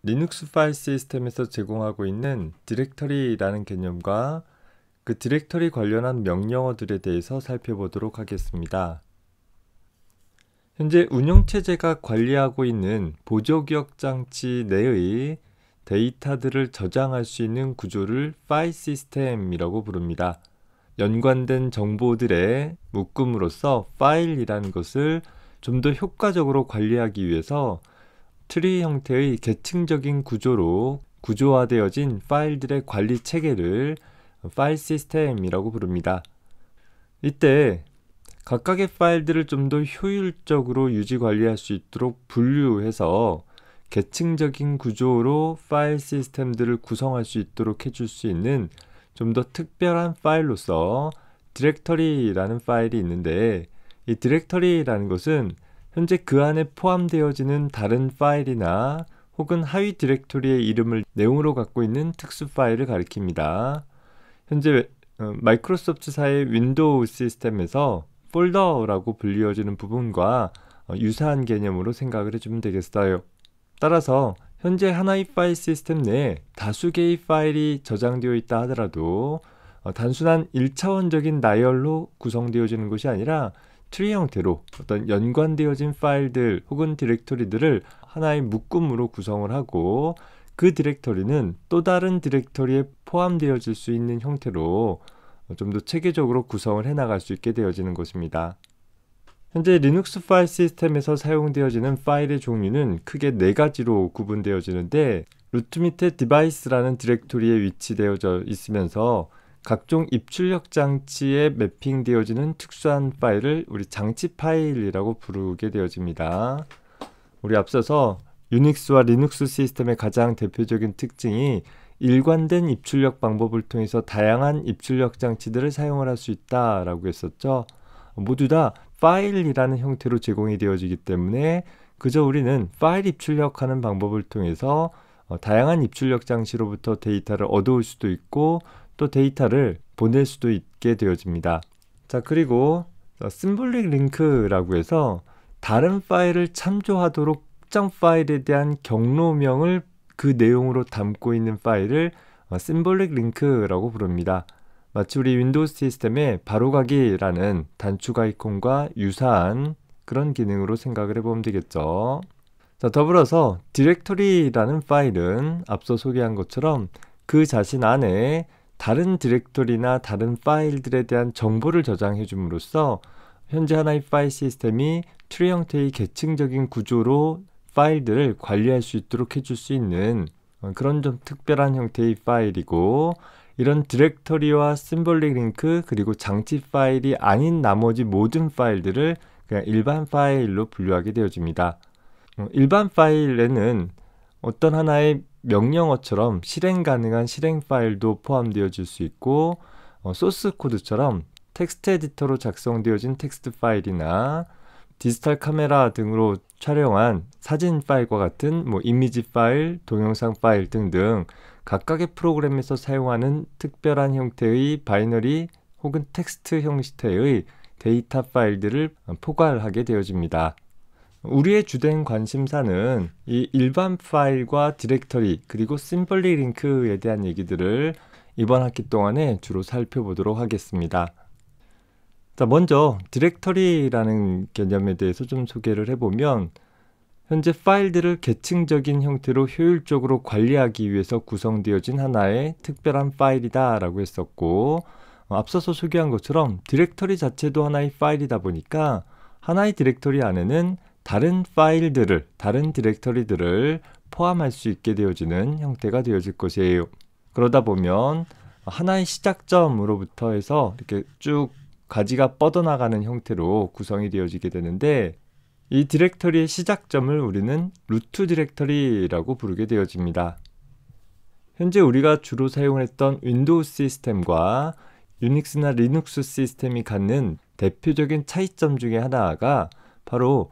리눅스 파일 시스템에서 제공하고 있는 디렉터리라는 개념과 그 디렉터리 관련한 명령어들에 대해서 살펴보도록 하겠습니다. 현재 운영체제가 관리하고 있는 보조기억 장치 내의 데이터들을 저장할 수 있는 구조를 파일 시스템이라고 부릅니다. 연관된 정보들의 묶음으로써 파일이라는 것을 좀 더 효과적으로 관리하기 위해서 트리 형태의 계층적인 구조로 구조화되어진 파일들의 관리 체계를 파일 시스템이라고 부릅니다. 이때 각각의 파일들을 좀 더 효율적으로 유지 관리할 수 있도록 분류해서 계층적인 구조로 파일 시스템들을 구성할 수 있도록 해줄 수 있는 좀 더 특별한 파일로서 디렉터리라는 파일이 있는데, 이 디렉터리라는 것은 현재 그 안에 포함되어지는 다른 파일이나 혹은 하위 디렉토리의 이름을 내용으로 갖고 있는 특수 파일을 가리킵니다. 현재 마이크로소프트사의 윈도우 시스템에서 폴더라고 불리어지는 부분과 유사한 개념으로 생각을 해주면 되겠어요. 따라서 현재 하나의 파일 시스템 내에 다수 개의 파일이 저장되어 있다 하더라도 단순한 1차원적인 나열로 구성되어지는 것이 아니라 트리 형태로 어떤 연관되어진 파일들 혹은 디렉토리들을 하나의 묶음으로 구성을 하고, 그 디렉터리는 또 다른 디렉터리에 포함되어질 수 있는 형태로 좀 더 체계적으로 구성을 해나갈 수 있게 되어지는 것입니다. 현재 리눅스 파일 시스템에서 사용되어지는 파일의 종류는 크게 4가지로 구분되어지는데, 루트 밑에 디바이스라는 디렉토리에 위치되어져 있으면서 각종 입출력 장치에 매핑되어지는 특수한 파일을 우리 장치 파일이라고 부르게 되어집니다. 우리 앞서서 유닉스와 리눅스 시스템의 가장 대표적인 특징이 일관된 입출력 방법을 통해서 다양한 입출력 장치들을 사용을 할 수 있다라고 했었죠. 모두 다 파일이라는 형태로 제공이 되어지기 때문에 그저 우리는 파일 입출력하는 방법을 통해서 다양한 입출력 장치로부터 데이터를 얻어올 수도 있고 또 데이터를 보낼 수도 있게 되어집니다. 자, 그리고 심볼릭 링크라고 해서 다른 파일을 참조하도록 특정 파일에 대한 경로명을 그 내용으로 담고 있는 파일을 심볼릭 링크라고 부릅니다. 마치 우리 윈도우 시스템의 바로가기라는 단축 아이콘과 유사한 그런 기능으로 생각을 해보면 되겠죠. 자, 더불어서 디렉토리라는 파일은 앞서 소개한 것처럼 그 자신 안에 다른 디렉토리나 다른 파일들에 대한 정보를 저장해 줌으로써 현재 하나의 파일 시스템이 트리 형태의 계층적인 구조로 파일들을 관리할 수 있도록 해줄 수 있는 그런 좀 특별한 형태의 파일이고, 이런 디렉터리와 심볼릭 링크 그리고 장치 파일이 아닌 나머지 모든 파일들을 그냥 일반 파일로 분류하게 되어집니다. 일반 파일에는 어떤 하나의 명령어처럼 실행 가능한 실행 파일도 포함되어질 수 있고, 소스 코드처럼 텍스트 에디터로 작성되어진 텍스트 파일이나 디지털 카메라 등으로 촬영한 사진 파일과 같은 이미지 파일, 동영상 파일 등등 각각의 프로그램에서 사용하는 특별한 형태의 바이너리 혹은 텍스트 형태의 데이터 파일들을 포괄하게 되어집니다. 우리의 주된 관심사는 이 일반 파일과 디렉터리 그리고 심볼릭 링크에 대한 얘기들을 이번 학기 동안에 주로 살펴보도록 하겠습니다. 자, 먼저 디렉터리라는 개념에 대해서 좀 소개를 해보면, 현재 파일들을 계층적인 형태로 효율적으로 관리하기 위해서 구성되어진 하나의 특별한 파일이다 라고 했었고, 앞서서 소개한 것처럼 디렉터리 자체도 하나의 파일이다 보니까 하나의 디렉터리 안에는 다른 파일들을, 다른 디렉터리들을 포함할 수 있게 되어지는 형태가 되어질 것이에요. 그러다 보면 하나의 시작점으로부터 해서 이렇게 쭉 가지가 뻗어나가는 형태로 구성이 되어지게 되는데, 이 디렉터리의 시작점을 우리는 루트 디렉터리라고 부르게 되어집니다. 현재 우리가 주로 사용했던 윈도우 시스템과 유닉스나 리눅스 시스템이 갖는 대표적인 차이점 중에 하나가 바로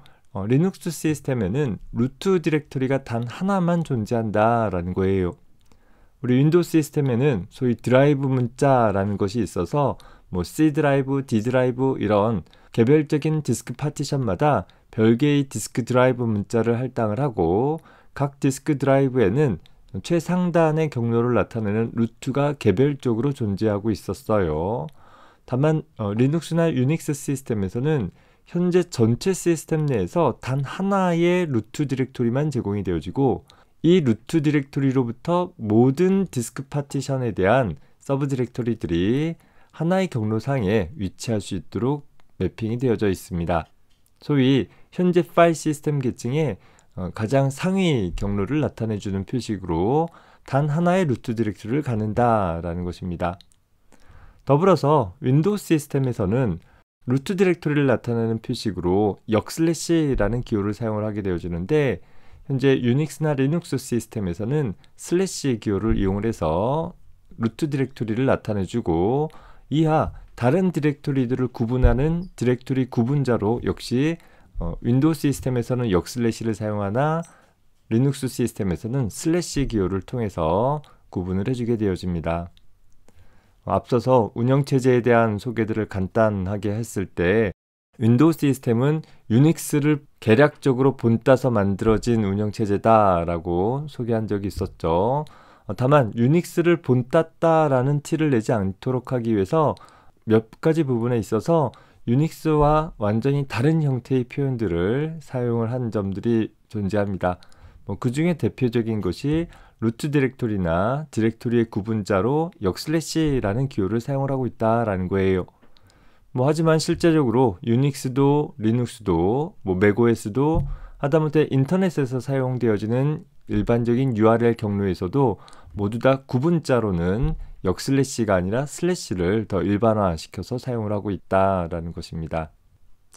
리눅스 시스템에는 루트 디렉터리가 단 하나만 존재한다라는 거예요. 우리 윈도우 시스템에는 소위 드라이브 문자라는 것이 있어서 C 드라이브, D 드라이브 이런 개별적인 디스크 파티션마다 별개의 디스크 드라이브 문자를 할당을 하고, 각 디스크 드라이브에는 최상단의 경로를 나타내는 루트가 개별적으로 존재하고 있었어요. 다만 리눅스나 유닉스 시스템에서는 현재 전체 시스템 내에서 단 하나의 루트 디렉토리만 제공이 되어지고 이 루트 디렉토리로부터 모든 디스크 파티션에 대한 서브 디렉토리들이 하나의 경로상에 위치할 수 있도록 매핑이 되어져 있습니다. 소위 현재 파일 시스템 계층의 가장 상위 경로를 나타내주는 표식으로 단 하나의 루트 디렉토리를 갖는다라는 것입니다. 더불어서 윈도우 시스템에서는 루트 디렉토리를 나타내는 표식으로 역슬래시라는 기호를 사용을 하게 되어지는데 현재 유닉스나 리눅스 시스템에서는 슬래시 기호를 이용을 해서 루트 디렉토리를 나타내주고 이하 다른 디렉토리들을 구분하는 디렉토리 구분자로 역시 윈도우 시스템에서는 역슬래시를 사용하나 리눅스 시스템에서는 슬래시 기호를 통해서 구분을 해주게 되어집니다. 앞서서 운영체제에 대한 소개들을 간단하게 했을 때 윈도우 시스템은 유닉스를 개략적으로 본따서 만들어진 운영체제다라고 소개한 적이 있었죠. 다만 유닉스를 본땄다라는 티를 내지 않도록 하기 위해서 몇 가지 부분에 있어서 유닉스와 완전히 다른 형태의 표현들을 사용을 한 점들이 존재합니다. 그 중에 대표적인 것이 루트 디렉토리나 디렉토리의 구분자로 역슬래시라는 기호를 사용을 하고 있다라는 거예요. 하지만 실제적으로 유닉스도 리눅스도 맥OS도 하다못해 인터넷에서 사용되어지는 일반적인 URL 경로에서도 모두 다 구분자로는 역슬래시가 아니라 슬래시를 더 일반화시켜서 사용을 하고 있다라는 것입니다.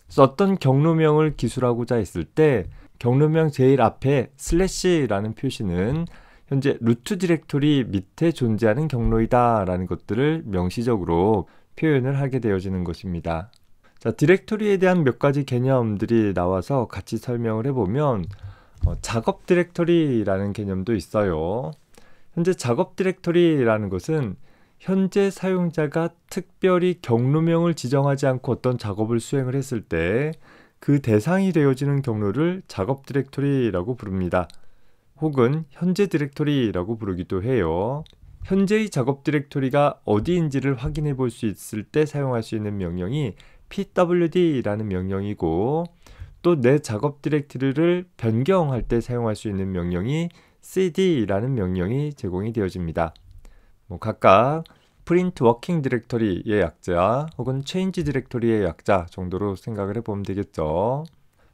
그래서 어떤 경로명을 기술하고자 했을 때 경로명 제일 앞에 슬래시라는 표시는 현재 루트 디렉토리 밑에 존재하는 경로이다 라는 것들을 명시적으로 표현을 하게 되어지는 것입니다. 자, 디렉토리에 대한 몇 가지 개념들이 나와서 같이 설명을 해보면 작업 디렉토리라는 개념도 있어요. 현재 작업 디렉토리라는 것은 현재 사용자가 특별히 경로명을 지정하지 않고 어떤 작업을 수행을 했을 때 그 대상이 되어지는 경로를 작업 디렉토리라고 부릅니다. 혹은 현재 디렉토리라고 부르기도 해요. 현재의 작업 디렉토리가 어디인지를 확인해 볼 수 있을 때 사용할 수 있는 명령이 pwd라는 명령이고 또 내 작업 디렉토리를 변경할 때 사용할 수 있는 명령이 cd라는 명령이 제공이 되어집니다. 각각 print working 디렉토리의 약자 혹은 change 디렉토리의 약자 정도로 생각을 해보면 되겠죠.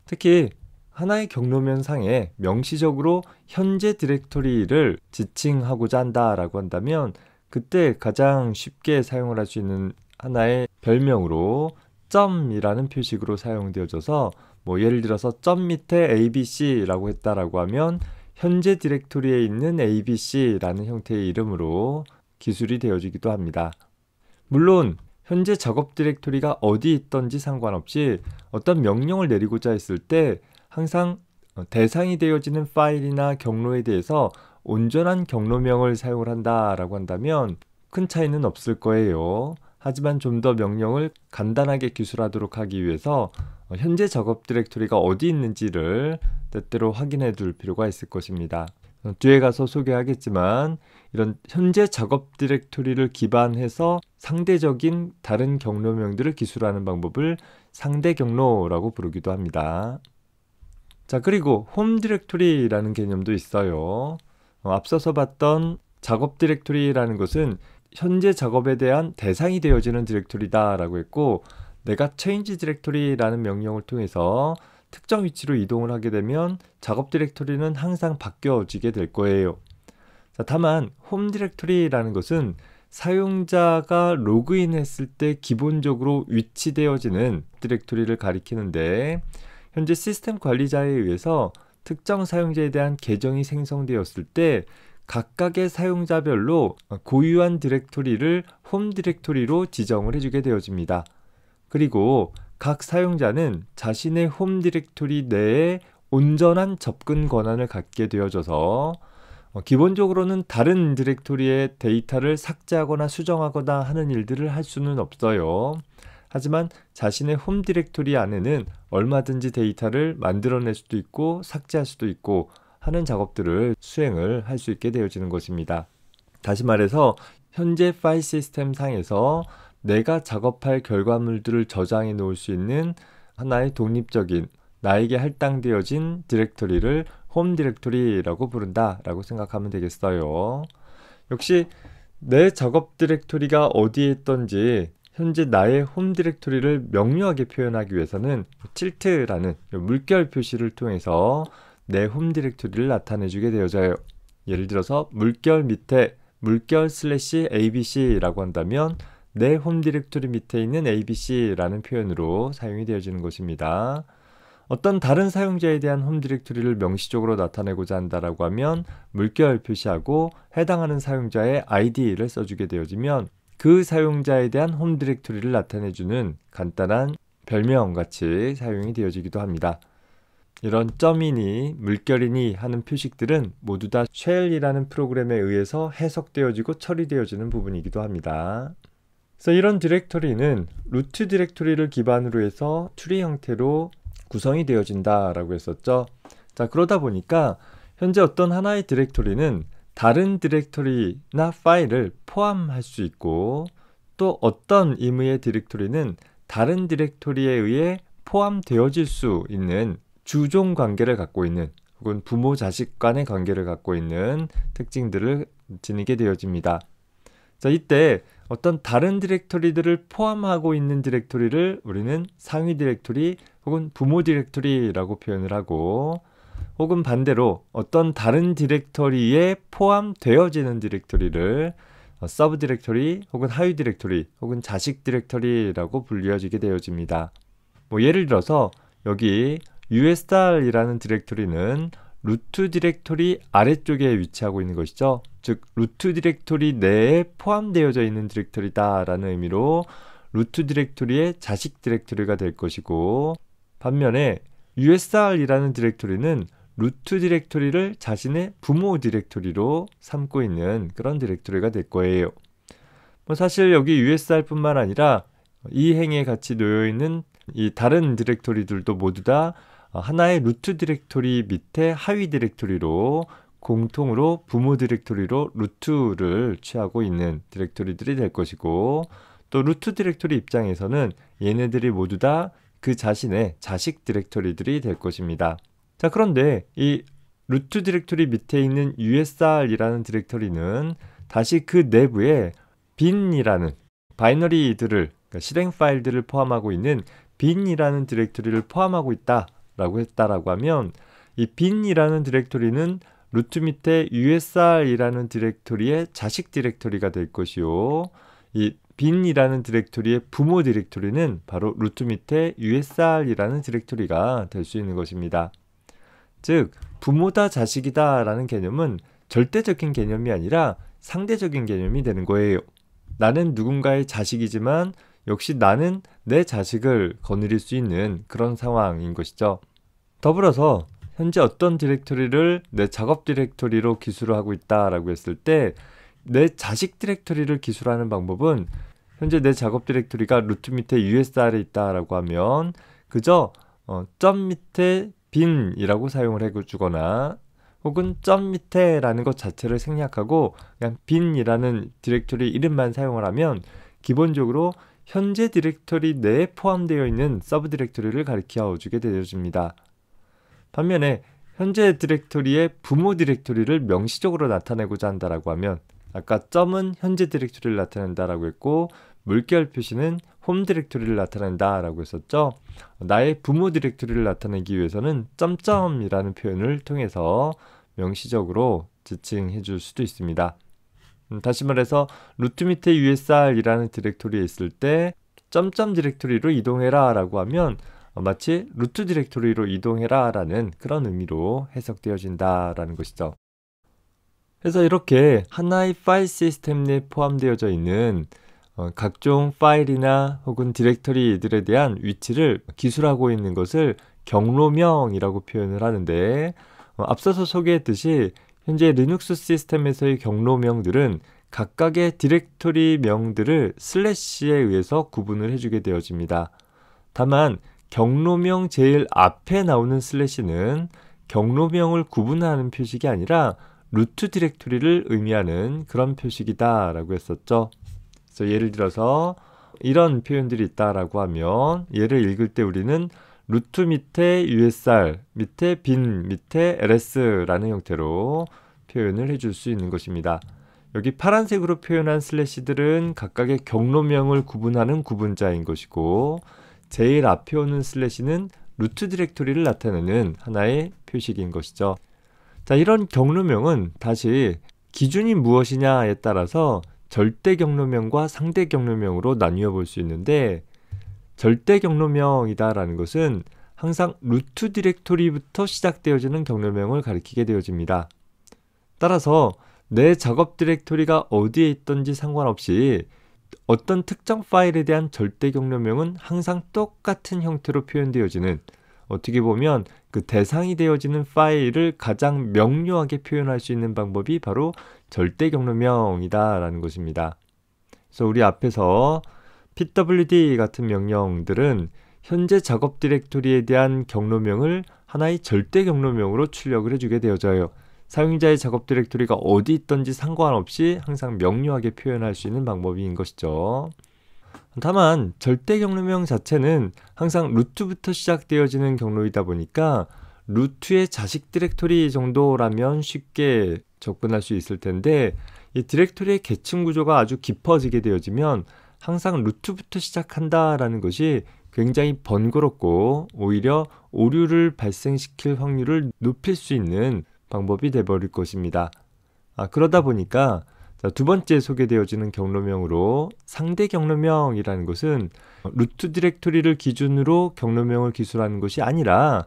특히 하나의 경로면 상에 명시적으로 현재 디렉토리를 지칭하고자 한다라고 한다면 그때 가장 쉽게 사용을 할 수 있는 하나의 별명으로 점이라는 표식으로 사용되어져서 예를 들어서 점 밑에 abc라고 했다라고 하면 현재 디렉토리에 있는 abc라는 형태의 이름으로 기술이 되어지기도 합니다. 물론 현재 작업 디렉토리가 어디 있던지 상관없이 어떤 명령을 내리고자 했을 때 항상 대상이 되어지는 파일이나 경로에 대해서 온전한 경로명을 사용을 한다라고 한다면 큰 차이는 없을 거예요. 하지만 좀 더 명령을 간단하게 기술하도록 하기 위해서 현재 작업 디렉토리가 어디 있는지를 때때로 확인해 둘 필요가 있을 것입니다. 뒤에 가서 소개하겠지만 이런 현재 작업 디렉토리를 기반해서 상대적인 다른 경로명들을 기술하는 방법을 상대 경로라고 부르기도 합니다. 자, 그리고 홈 디렉토리라는 개념도 있어요. 앞서서 봤던 작업 디렉토리라는 것은 현재 작업에 대한 대상이 되어지는 디렉토리다 라고 했고 내가 change 디렉토리라는 명령을 통해서 특정 위치로 이동을 하게 되면 작업 디렉토리는 항상 바뀌어지게 될 거예요. 자, 다만 홈 디렉토리라는 것은 사용자가 로그인 했을 때 기본적으로 위치되어지는 디렉토리를 가리키는데 현재 시스템 관리자에 의해서 특정 사용자에 대한 계정이 생성되었을 때 각각의 사용자별로 고유한 디렉토리를 홈 디렉토리로 지정을 해주게 되어집니다. 그리고 각 사용자는 자신의 홈 디렉토리 내에 온전한 접근 권한을 갖게 되어져서 기본적으로는 다른 디렉토리의 데이터를 삭제하거나 수정하거나 하는 일들을 할 수는 없어요. 하지만 자신의 홈 디렉토리 안에는 얼마든지 데이터를 만들어낼 수도 있고 삭제할 수도 있고 하는 작업들을 수행을 할 수 있게 되어지는 것입니다. 다시 말해서 현재 파일 시스템 상에서 내가 작업할 결과물들을 저장해 놓을 수 있는 하나의 독립적인 나에게 할당되어진 디렉토리를 홈 디렉토리라고 부른다라고 생각하면 되겠어요. 역시 내 작업 디렉토리가 어디에 있던지 현재 나의 홈 디렉토리를 명료하게 표현하기 위해서는 tilt라는 물결 표시를 통해서 내 홈 디렉토리를 나타내주게 되어져요. 예를 들어서 물결 밑에 물결 /abc라고 한다면 내 홈 디렉토리 밑에 있는 abc라는 표현으로 사용이 되어지는 것입니다. 어떤 다른 사용자에 대한 홈 디렉토리를 명시적으로 나타내고자 한다라고 하면 물결 표시하고 해당하는 사용자의 id를 써주게 되어지면 그 사용자에 대한 홈 디렉토리를 나타내주는 간단한 별명같이 사용이 되어지기도 합니다. 이런 점이니 물결이니 하는 표식들은 모두 다 쉘이라는 프로그램에 의해서 해석되어지고 처리되어지는 부분이기도 합니다. 그래서 이런 디렉토리는 루트 디렉토리를 기반으로 해서 트리 형태로 구성이 되어진다라고 했었죠. 자, 그러다 보니까 현재 어떤 하나의 디렉토리는 다른 디렉토리나 파일을 포함할 수 있고 또 어떤 임의의 디렉토리는 다른 디렉토리에 의해 포함되어질 수 있는 주종 관계를 갖고 있는 혹은 부모 자식 간의 관계를 갖고 있는 특징들을 지니게 되어집니다. 자, 이때 어떤 다른 디렉토리들을 포함하고 있는 디렉토리를 우리는 상위 디렉토리 혹은 부모 디렉토리라고 표현을 하고 혹은 반대로 어떤 다른 디렉토리에 포함되어지는 디렉토리를 서브 디렉토리 혹은 하위 디렉토리 혹은 자식 디렉토리라고 불리어지게 되어집니다. 예를 들어서 여기 usdar이라는 디렉토리는 루트 디렉토리 아래쪽에 위치하고 있는 것이죠. 즉 루트 디렉토리 내에 포함되어져 있는 디렉토리다 라는 의미로 루트 디렉토리의 자식 디렉토리가 될 것이고 반면에 usr이라는 디렉토리는 루트 디렉토리를 자신의 부모 디렉토리로 삼고 있는 그런 디렉토리가 될 거예요. 사실 여기 usr 뿐만 아니라 이 행에 같이 놓여있는 이 다른 디렉토리들도 모두 다 하나의 루트 디렉토리 밑에 하위 디렉토리로 공통으로 부모 디렉토리로 루트를 취하고 있는 디렉토리들이 될 것이고 또 루트 디렉토리 입장에서는 얘네들이 모두 다 그 자신의 자식 디렉토리들이 될 것입니다. 자, 그런데 이 루트 디렉토리 밑에 있는 usr이라는 디렉토리는 다시 그 내부에 bin이라는 바이너리들을 그러니까 실행 파일들을 포함하고 있는 bin이라는 디렉토리를 포함하고 있다라고 했다라고 하면 이 bin이라는 디렉토리는 루트 밑에 usr이라는 디렉토리의 자식 디렉토리가 될 것이요. 이 bin이라는 디렉토리의 부모 디렉토리는 바로 루트 밑에 usr이라는 디렉토리가 될 수 있는 것입니다. 즉 부모다 자식이다 라는 개념은 절대적인 개념이 아니라 상대적인 개념이 되는 거예요. 나는 누군가의 자식이지만 역시 나는 내 자식을 거느릴 수 있는 그런 상황인 것이죠. 더불어서 현재 어떤 디렉토리를 내 작업 디렉토리로 기술을 하고 있다라고 했을 때 내 자식 디렉토리를 기술하는 방법은 현재 내 작업 디렉토리가 루트 밑에 usr에 있다라고 하면 그저 점 밑에 bin이라고 사용을 해주거나 혹은 점 밑에 라는 것 자체를 생략하고 그냥 bin이라는 디렉토리 이름만 사용을 하면 기본적으로 현재 디렉토리 내에 포함되어 있는 서브 디렉토리를 가리켜 주게 되어집니다. 반면에 현재 디렉토리의 부모 디렉토리를 명시적으로 나타내고자 한다라고 하면 아까 점은 현재 디렉토리를 나타낸다라고 했고 물결 표시는 홈 디렉토리를 나타낸다라고 했었죠. 나의 부모 디렉토리를 나타내기 위해서는 점점이라는 표현을 통해서 명시적으로 지칭해 줄 수도 있습니다. 다시 말해서 루트 밑에 usr이라는 디렉토리에 있을 때 점점 디렉토리로 이동해라 라고 하면 마치 루트 디렉토리로 이동해라 라는 그런 의미로 해석되어진다라는 것이죠. 그래서 이렇게 하나의 파일 시스템 내에 포함되어져 있는 각종 파일이나 혹은 디렉토리들에 대한 위치를 기술하고 있는 것을 경로명이라고 표현을 하는데 앞서서 소개했듯이 현재 리눅스 시스템에서의 경로명들은 각각의 디렉토리 명들을 슬래시에 의해서 구분을 해주게 되어집니다. 다만 경로명 제일 앞에 나오는 슬래시는 경로명을 구분하는 표식이 아니라 루트 디렉토리를 의미하는 그런 표식이다 라고 했었죠. 그래서 예를 들어서 이런 표현들이 있다라고 하면 얘를 읽을 때 우리는 루트 밑에 usr, 밑에 bin, 밑에 ls라는 형태로 표현을 해줄 수 있는 것입니다. 여기 파란색으로 표현한 슬래시들은 각각의 경로명을 구분하는 구분자인 것이고 제일 앞에 오는 슬래시는 루트 디렉토리를 나타내는 하나의 표식인 것이죠. 자, 이런 경로명은 다시 기준이 무엇이냐에 따라서 절대 경로명과 상대 경로명으로 나뉘어 볼 수 있는데 절대 경로명이다라는 것은 항상 루트 디렉토리부터 시작되어지는 경로명을 가리키게 되어집니다. 따라서 내 작업 디렉토리가 어디에 있든지 상관없이 어떤 특정 파일에 대한 절대 경로명은 항상 똑같은 형태로 표현되어지는, 어떻게 보면 그 대상이 되어지는 파일을 가장 명료하게 표현할 수 있는 방법이 바로 절대 경로명이다 라는 것입니다. 그래서 우리 앞에서 pwd 같은 명령들은 현재 작업 디렉토리에 대한 경로명을 하나의 절대 경로명으로 출력을 해주게 되어져요. 사용자의 작업 디렉토리가 어디 있든지 상관없이 항상 명료하게 표현할 수 있는 방법인 것이죠. 다만 절대 경로명 자체는 항상 루트부터 시작되어지는 경로이다 보니까 루트의 자식 디렉토리 정도라면 쉽게 접근할 수 있을 텐데 이 디렉토리의 계층 구조가 아주 깊어지게 되어지면 항상 루트부터 시작한다라는 것이 굉장히 번거롭고 오히려 오류를 발생시킬 확률을 높일 수 있는 방법이 되어버릴 것입니다. 그러다 보니까 두 번째 소개되어지는 경로명으로 상대 경로명이라는 것은 루트 디렉토리를 기준으로 경로명을 기술하는 것이 아니라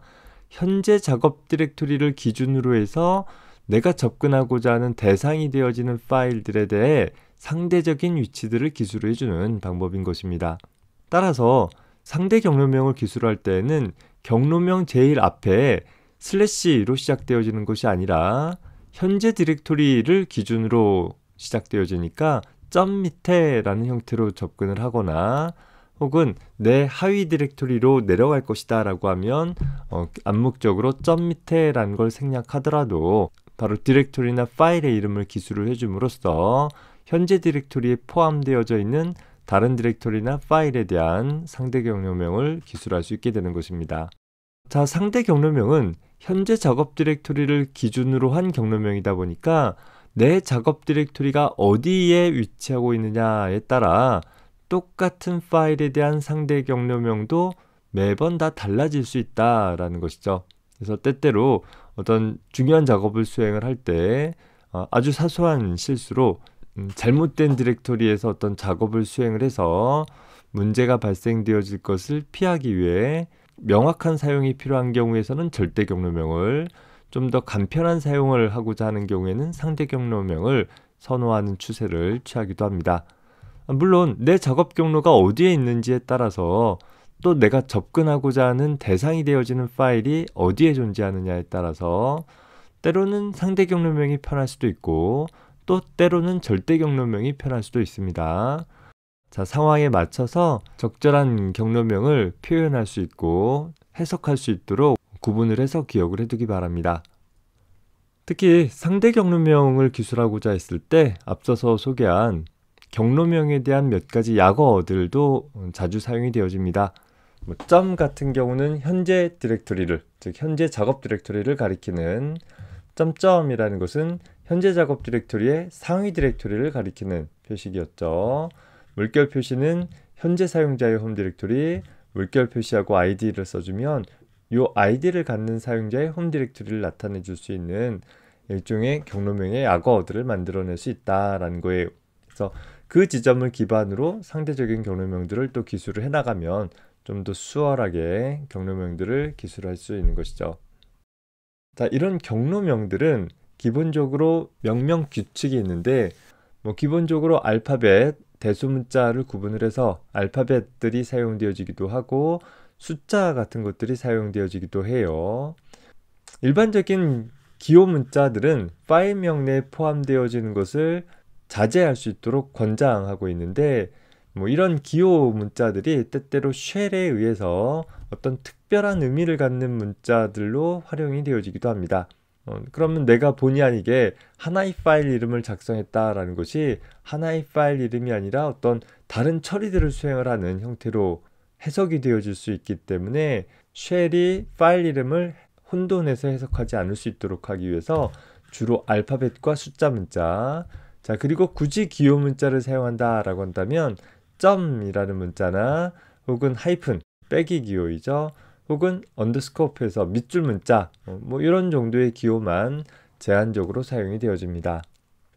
현재 작업 디렉토리를 기준으로 해서 내가 접근하고자 하는 대상이 되어지는 파일들에 대해 상대적인 위치들을 기술해주는 방법인 것입니다. 따라서 상대 경로명을 기술할 때에는 경로명 제일 앞에 슬래시로 시작되어지는 것이 아니라 현재 디렉토리를 기준으로 시작되어지니까 점 밑에 라는 형태로 접근을 하거나 혹은 내 하위 디렉토리로 내려갈 것이다 라고 하면 암묵적으로 점 밑에 라는 걸 생략하더라도 바로 디렉토리나 파일의 이름을 기술을 해줌으로써 현재 디렉토리에 포함되어져 있는 다른 디렉토리나 파일에 대한 상대 경로명을 기술할 수 있게 되는 것입니다. 자, 상대 경로명은 현재 작업 디렉토리를 기준으로 한 경로명이다 보니까 내 작업 디렉토리가 어디에 위치하고 있느냐에 따라 똑같은 파일에 대한 상대 경로명도 매번 다 달라질 수 있다라는 것이죠. 그래서 때때로 어떤 중요한 작업을 수행을 할 때 아주 사소한 실수로 잘못된 디렉토리에서 어떤 작업을 수행을 해서 문제가 발생되어질 것을 피하기 위해 명확한 사용이 필요한 경우에서는 절대 경로명을, 좀 더 간편한 사용을 하고자 하는 경우에는 상대 경로명을 선호하는 추세를 취하기도 합니다. 물론 내 작업 경로가 어디에 있는지에 따라서 또 내가 접근하고자 하는 대상이 되어지는 파일이 어디에 존재하느냐에 따라서 때로는 상대 경로명이 편할 수도 있고 또 때로는 절대 경로명이 편할 수도 있습니다. 자, 상황에 맞춰서 적절한 경로명을 표현할 수 있고 해석할 수 있도록 구분을 해서 기억을 해두기 바랍니다. 특히 상대 경로명을 기술하고자 했을 때 앞서서 소개한 경로명에 대한 몇 가지 약어들도 자주 사용이 되어집니다. 점 같은 경우는 현재 디렉토리를, 즉 현재 작업 디렉토리를 가리키는 점점이라는 것은 현재 작업 디렉토리의 상위 디렉토리를 가리키는 표식이었죠. 물결 표시는 현재 사용자의 홈 디렉토리, 물결 표시하고 id를 써주면 이 id를 갖는 사용자의 홈 디렉토리를 나타내 줄 수 있는 일종의 경로명의 약어들을 만들어낼 수 있다라는 거예요. 그래서 그 지점을 기반으로 상대적인 경로명들을 또 기술을 해나가면 좀 더 수월하게 경로명들을 기술할 수 있는 것이죠. 자, 이런 경로명들은 기본적으로 명명 규칙이 있는데 기본적으로 알파벳, 대소문자를 구분을 해서 알파벳들이 사용되어지기도 하고 숫자 같은 것들이 사용되어지기도 해요. 일반적인 기호 문자들은 파일명 내에 포함되어지는 것을 자제할 수 있도록 권장하고 있는데 뭐 이런 기호 문자들이 때때로 쉘에 의해서 어떤 특별한 의미를 갖는 문자들로 활용이 되어지기도 합니다. 그러면 내가 본의 아니게 하나의 파일 이름을 작성했다라는 것이 하나의 파일 이름이 아니라 어떤 다른 처리들을 수행을 하는 형태로 해석이 되어질 수 있기 때문에 쉘이 파일 이름을 혼돈해서 해석하지 않을 수 있도록 하기 위해서 주로 알파벳과 숫자 문자, 자 그리고 굳이 기호 문자를 사용한다라고 한다면 점이라는 문자나 혹은 하이픈, 빼기 기호이죠. 혹은 언더스코프에서 밑줄 문자, 뭐 이런 정도의 기호만 제한적으로 사용이 되어집니다.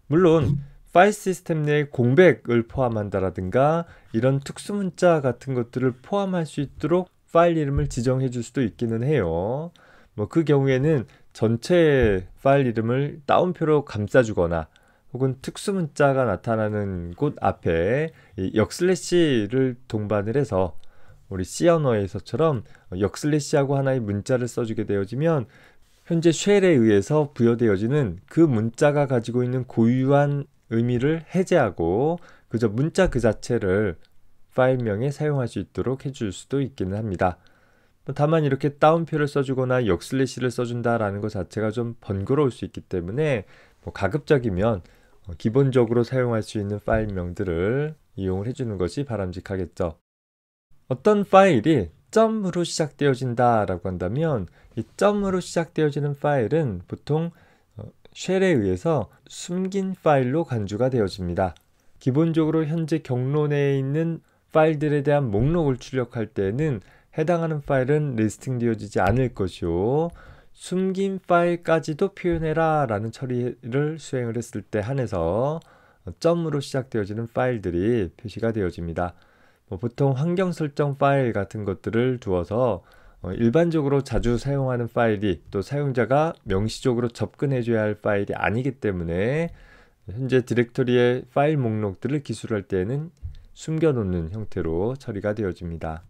물론 파일 시스템 내에 공백을 포함한다라든가 이런 특수 문자 같은 것들을 포함할 수 있도록 파일 이름을 지정해 줄 수도 있기는 해요. 뭐 그 경우에는 전체 파일 이름을 따옴표로 감싸주거나 혹은 특수 문자가 나타나는 곳 앞에 이 역슬래시를 동반을 해서 우리 C 언어에서처럼 역슬래시하고 하나의 문자를 써주게 되어지면 현재 쉘에 의해서 부여되어지는 그 문자가 가지고 있는 고유한 의미를 해제하고 그저 문자 그 자체를 파일명에 사용할 수 있도록 해줄 수도 있기는 합니다. 다만 이렇게 따옴표를 써주거나 역슬래시를 써준다라는 것 자체가 좀 번거로울 수 있기 때문에 가급적이면 기본적으로 사용할 수 있는 파일명들을 이용을 해주는 것이 바람직하겠죠. 어떤 파일이 점으로 시작되어진다라고 한다면 이 점으로 시작되어지는 파일은 보통 쉘에 의해서 숨긴 파일로 간주가 되어집니다. 기본적으로 현재 경로 내에 있는 파일들에 대한 목록을 출력할 때에는 해당하는 파일은 리스팅 되어지지 않을 것이요. 숨긴 파일까지도 표현해라 라는 처리를 수행을 했을 때 한해서 점으로 시작되어지는 파일들이 표시가 되어집니다. 보통 환경 설정 파일 같은 것들을 두어서 일반적으로 자주 사용하는 파일이 또 사용자가 명시적으로 접근해줘야 할 파일이 아니기 때문에 현재 디렉터리의 파일 목록들을 기술할 때에는 숨겨놓는 형태로 처리가 되어집니다.